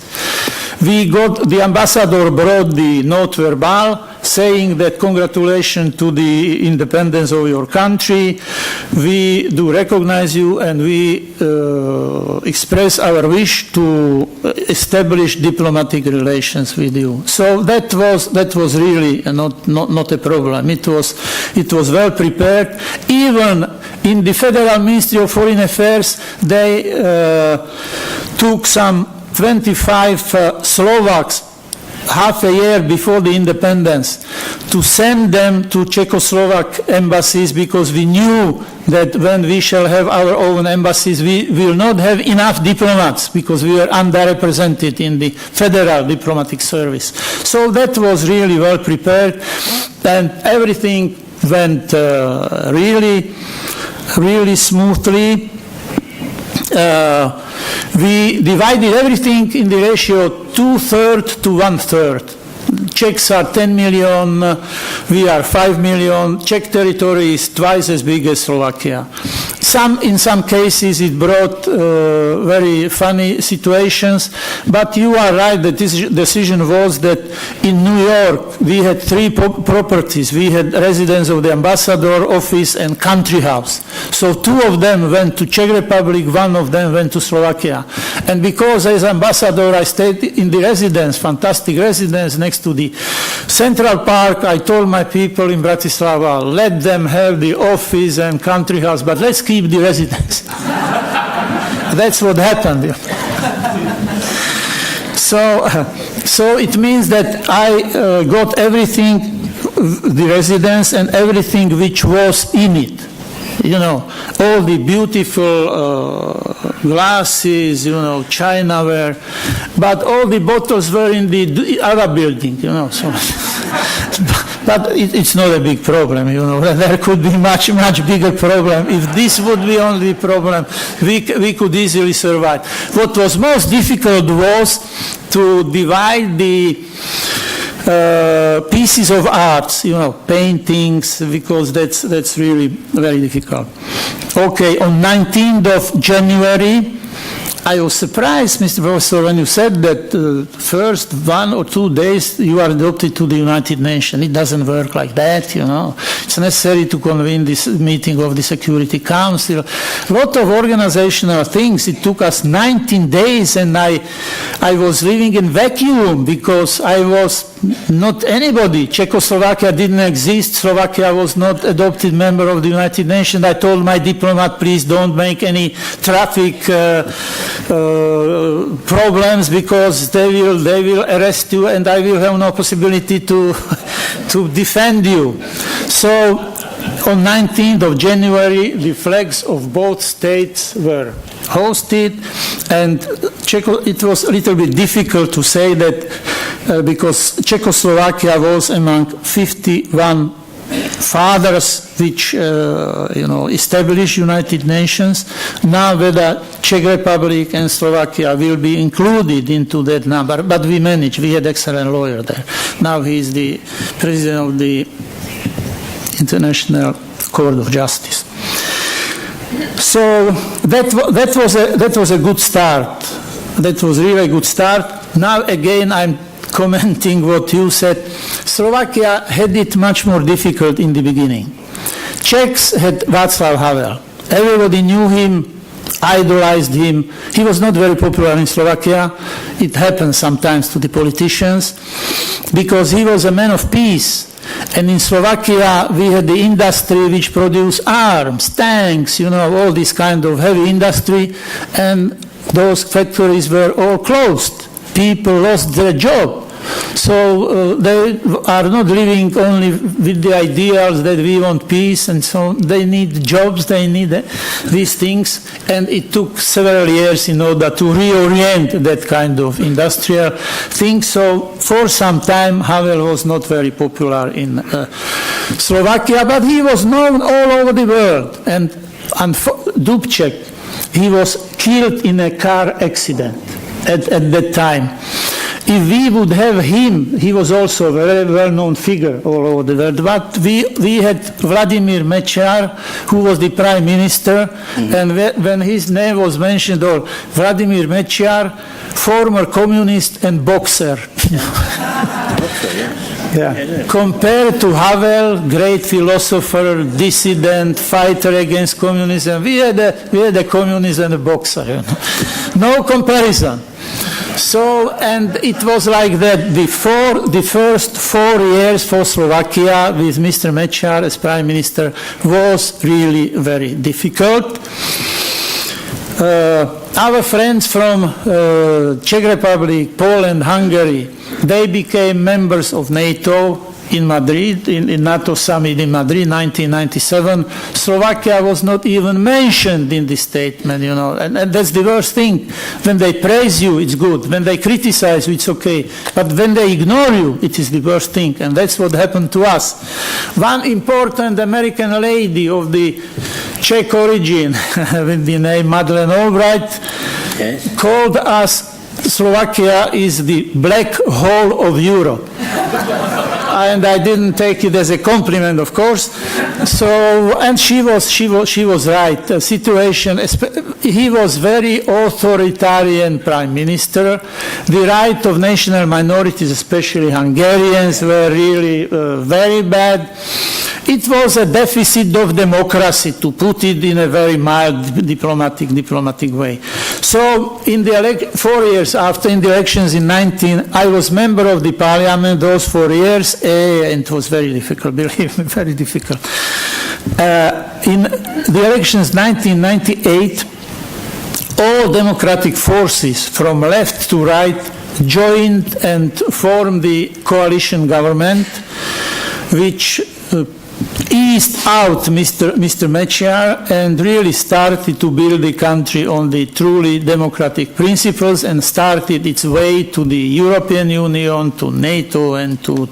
The ambassador brought the note verbal saying that congratulations to the independence of your country. We do recognize you, and we express our wish to establish diplomatic relations with you. So that was really not a problem. It was well prepared. Even in the Federal Ministry of Foreign Affairs, they took some 25 Slovaks half a year before the independence to send them to Czechoslovak embassies, because we knew that when we shall have our own embassies, we will not have enough diplomats, because we are underrepresented in the federal diplomatic service. So that was really well prepared, and everything went really smoothly. We divided everything in the ratio 2/3 to 1/3. Czechs are 10 million, we are 5 million. Czech territory is twice as big as Slovakia. In some cases it brought very funny situations, but you are right, the decision was that in New York we had 3 properties. We had residence of the ambassador, office, and country house. So 2 of them went to Czech Republic, 1 of them went to Slovakia. And because as ambassador I stayed in the residence, fantastic residence next to the Central Park, I told my people in Bratislava, let them have the office and country house, but let's keep the residence. That's what happened. So it means that I got everything, the residence and everything which was in it. You know, all the beautiful glasses, you know, chinaware, but all the bottles were in the other building, you know. So, but it's not a big problem, you know. There could be much bigger problem. If this would be only problem, we could easily survive. What was most difficult was to divide the pieces of arts, you know, paintings, because that's really very difficult. Okay, on 19th of January, I was surprised, Mr. Professor, when you said that first 1 or 2 days you are adopted to the United Nations. It doesn't work like that, you know. It's necessary to convene this meeting of the Security Council. A lot of organizational things. It took us 19 days, and I was living in vacuum because I was not anybody. Czechoslovakia didn't exist. Slovakia was not adopted member of the United Nations. I told my diplomat, please don't make any traffic problems, because they will arrest you and I will have no possibility to defend you. So on 19th of January, the flags of both states were hosted, and it was a little bit difficult to say that because Czechoslovakia was among 51 fathers which established United Nations. Now whether Czech Republic and Slovakia will be included into that number, but we managed. We had excellent lawyer there. Now he is the president of the International Court of Justice. So that was a good start. That was really a good start. Now again, I'm commenting what you said. Slovakia had it much more difficult in the beginning. Czechs had Václav Havel. Everybody knew him, idolized him. He was not very popular in Slovakia. It happens sometimes to the politicians because he was a man of peace. And in Slovakia, we had the industry which produced arms, tanks, all this kind of heavy industry, and those factories were all closed. People lost their job. So they are not living only with the ideals that we want peace, and so they need jobs, they need these things, and it took several years in order to reorient that kind of industrial thing. So for some time, Havel was not very popular in Slovakia, but he was known all over the world. And Dubček, he was killed in a car accident at that time. If we would have him, he was also a very well-known figure all over the world, but we had Vladimir Mečiar, who was the prime minister, and when his name was mentioned, Vladimir Mečiar, former communist and boxer. Yeah. Compared to Havel, great philosopher, dissident, fighter against communism, we had a communist and a boxer. No comparison. So, and it was like that. The first 4 years for Slovakia with Mr. Mečiar as Prime Minister was really very difficult. Our friends from Czech Republic, Poland, Hungary, they became members of NATO in Madrid, in NATO summit in Madrid, 1997. Slovakia was not even mentioned in this statement, and that's the worst thing. When they praise you, it's good. When they criticize you, it's okay. But when they ignore you, it is the worst thing, and that's what happened to us. One important American lady of the Czech origin, with the name Madeleine Albright, called us, Slovakia is the black hole of Europe. And I didn't take it as a compliment, of course. So, and she was right. The situation, he was very authoritarian prime minister. The right of national minorities, especially Hungarians, were really very bad. It was a deficit of democracy, to put it in a very mild diplomatic way. So, in the 4 years after in the elections in 19, I was member of the parliament those 4 years, and it was very difficult, believe me, very difficult. In the elections 1998, all democratic forces from left to right joined and formed the coalition government, which eased out Mr. Mečiar and really started to build the country on the truly democratic principles and started its way to the European Union, to NATO, and to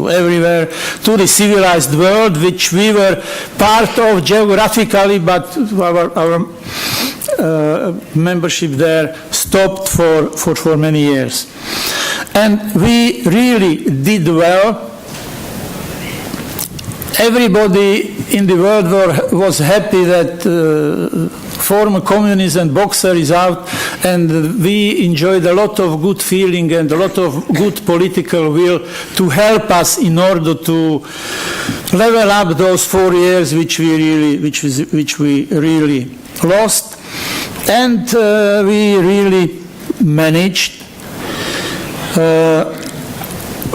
everywhere, to the civilized world, which we were part of geographically, but our membership there stopped for many years. And we really did well. Everybody in the world was happy that former communist and boxer is out, and we enjoyed a lot of good feeling and a lot of good political will to help us in order to level up those 4 years which we really lost, and we really managed.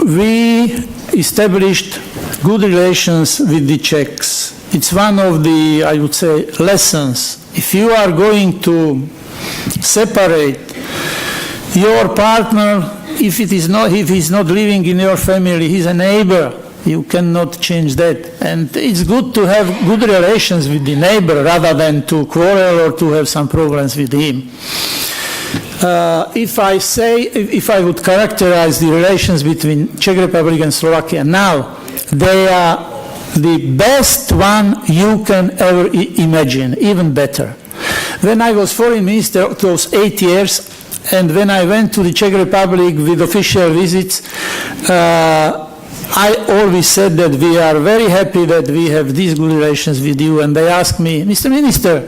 We established good relations with the Czechs. It's one of the, I would say, lessons. If you are going to separate your partner, if he's not living in your family, he's a neighbor, you cannot change that. And it's good to have good relations with the neighbor rather than to quarrel or to have some problems with him. If I would characterize the relations between Czech Republic and Slovakia now, they are the best one you can ever imagine, even better. When I was foreign minister, those 8 years, and when I went to the Czech Republic with official visits, I always said that we are very happy that we have these good relations with you. And they asked me, Mr. Minister,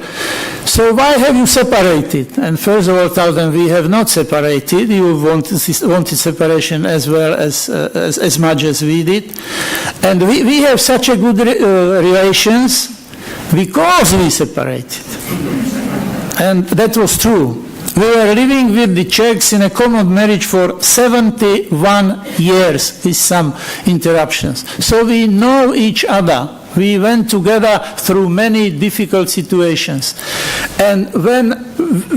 so why have you separated? And first of all, I told them, we have not separated. You wanted separation as well as much as we did. And we have such a good relations because we separated. And that was true. We were living with the Czechs in a common marriage for 71 years with some interruptions. So we know each other. We went together through many difficult situations. And when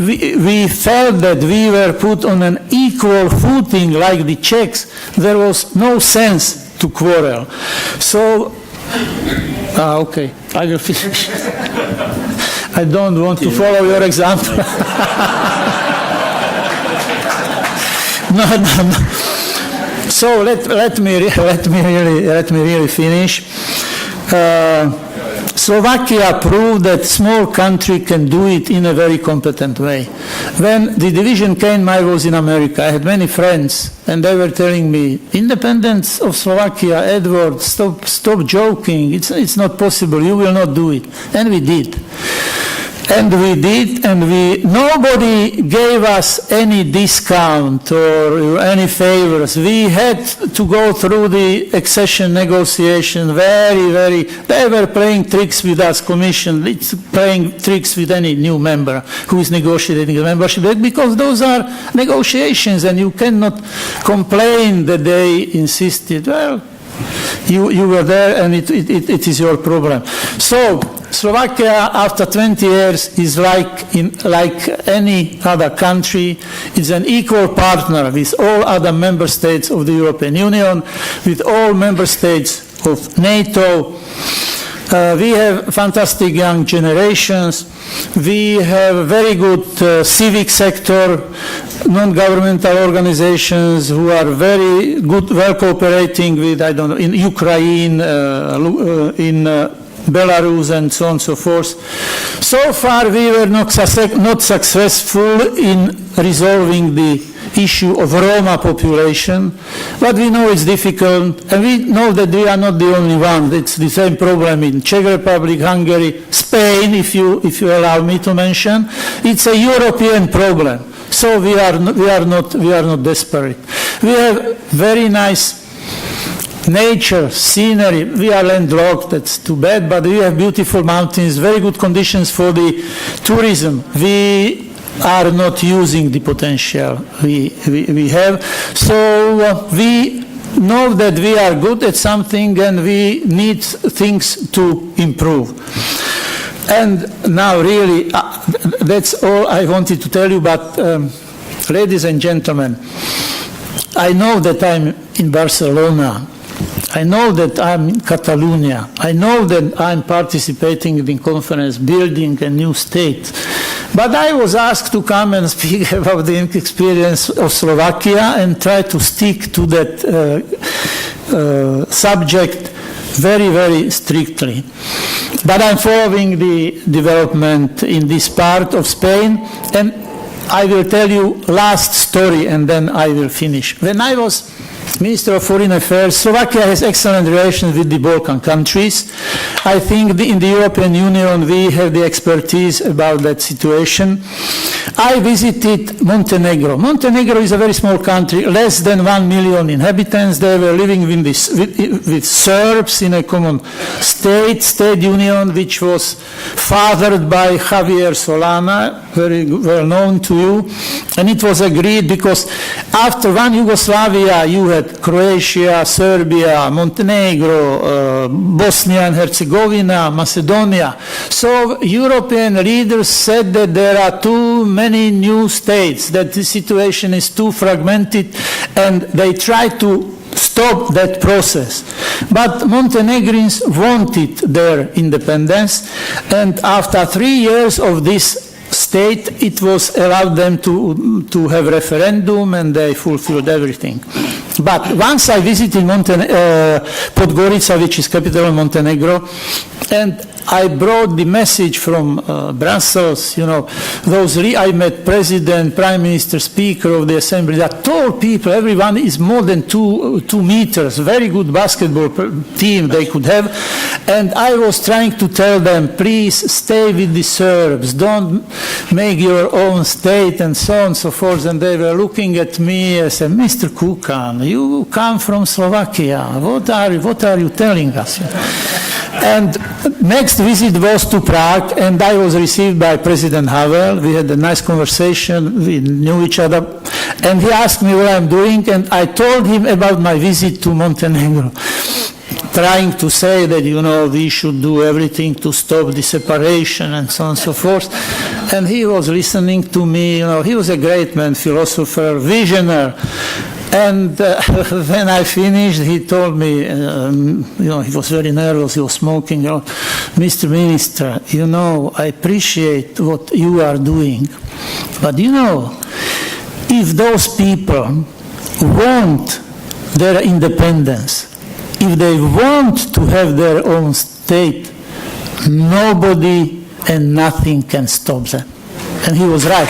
we felt that we were put on an equal footing like the Czechs, there was no sense to quarrel. So, okay, I will finish. I don't want to follow your example. No. So let me really finish. Slovakia proved that small country can do it in a very competent way. When the division came, I was in America. I had many friends, and they were telling me, independence of Slovakia, Edward, stop joking. It's not possible. You will not do it. And we did. And we did, and nobody gave us any discount or any favors. We had to go through the accession negotiation they were playing tricks with us, Commission, it's playing tricks with any new member who is negotiating the membership, because those are negotiations, and you cannot complain that they insisted. Well, you were there, and it is your problem. So Slovakia, after 20 years, is like any other country. It's an equal partner with all other member states of the European Union, with all member states of NATO. We have fantastic young generations. We have very good civic sector, non-governmental organizations who are very good, well cooperating with, in Ukraine, in Belarus, and so on and so forth. So far, we were not successful in resolving the issue of Roma population, but we know it's difficult, and we know that we are not the only one. It's the same problem in Czech Republic, Hungary, Spain, if you allow me to mention. It's a European problem, so we are not desperate. We have very nice nature, scenery. We are landlocked, that's too bad, but we have beautiful mountains, very good conditions for the tourism. We are not using the potential we have. So we know that we are good at something and we need things to improve. And now really, that's all I wanted to tell you, but ladies and gentlemen, I know that I'm in Barcelona. I know that I'm in Catalonia. I know that I'm participating in the conference building a new state. But I was asked to come and speak about the experience of Slovakia and try to stick to that subject very, very strictly. But I'm following the development in this part of Spain, and I will tell you last story and then I will finish. When I was Minister of Foreign Affairs, Slovakia has excellent relations with the Balkan countries. I think in the European Union we have the expertise about that situation. I visited Montenegro. Montenegro is a very small country, less than 1 million inhabitants. They were living with Serbs in a common state union, which was fathered by Javier Solana, very well known to you. And it was agreed because after one Yugoslavia, you had Croatia, Serbia, Montenegro, Bosnia and Herzegovina, Macedonia. So European leaders said that there are too many new states, that the situation is too fragmented, and they tried to stop that process. But Montenegrins wanted their independence, and after 3 years of this state, it was allowed them to have referendum, and they fulfilled everything. But once I visited Podgorica, which is capital of Montenegro, and I brought the message from Brussels, I met president, prime minister, speaker of the assembly, that tall people, everyone is more than 2 meters, very good basketball team they could have. And I was trying to tell them, please stay with the Serbs, don't make your own state, and so on and so forth. And they were looking at me and said, Mr. Kukan, you come from Slovakia, what are you telling us? And next visit was to Prague, and I was received by President Havel. We had a nice conversation, we knew each other, and he asked me what I'm doing, and I told him about my visit to Montenegro, trying to say that, we should do everything to stop the separation and so on and so forth. And he was listening to me, he was a great man, philosopher, visionary. And when I finished, he told me, he was very nervous, he was smoking, Mr. Minister, I appreciate what you are doing. But if those people want their independence, if they want to have their own state, nobody and nothing can stop them. And he was right.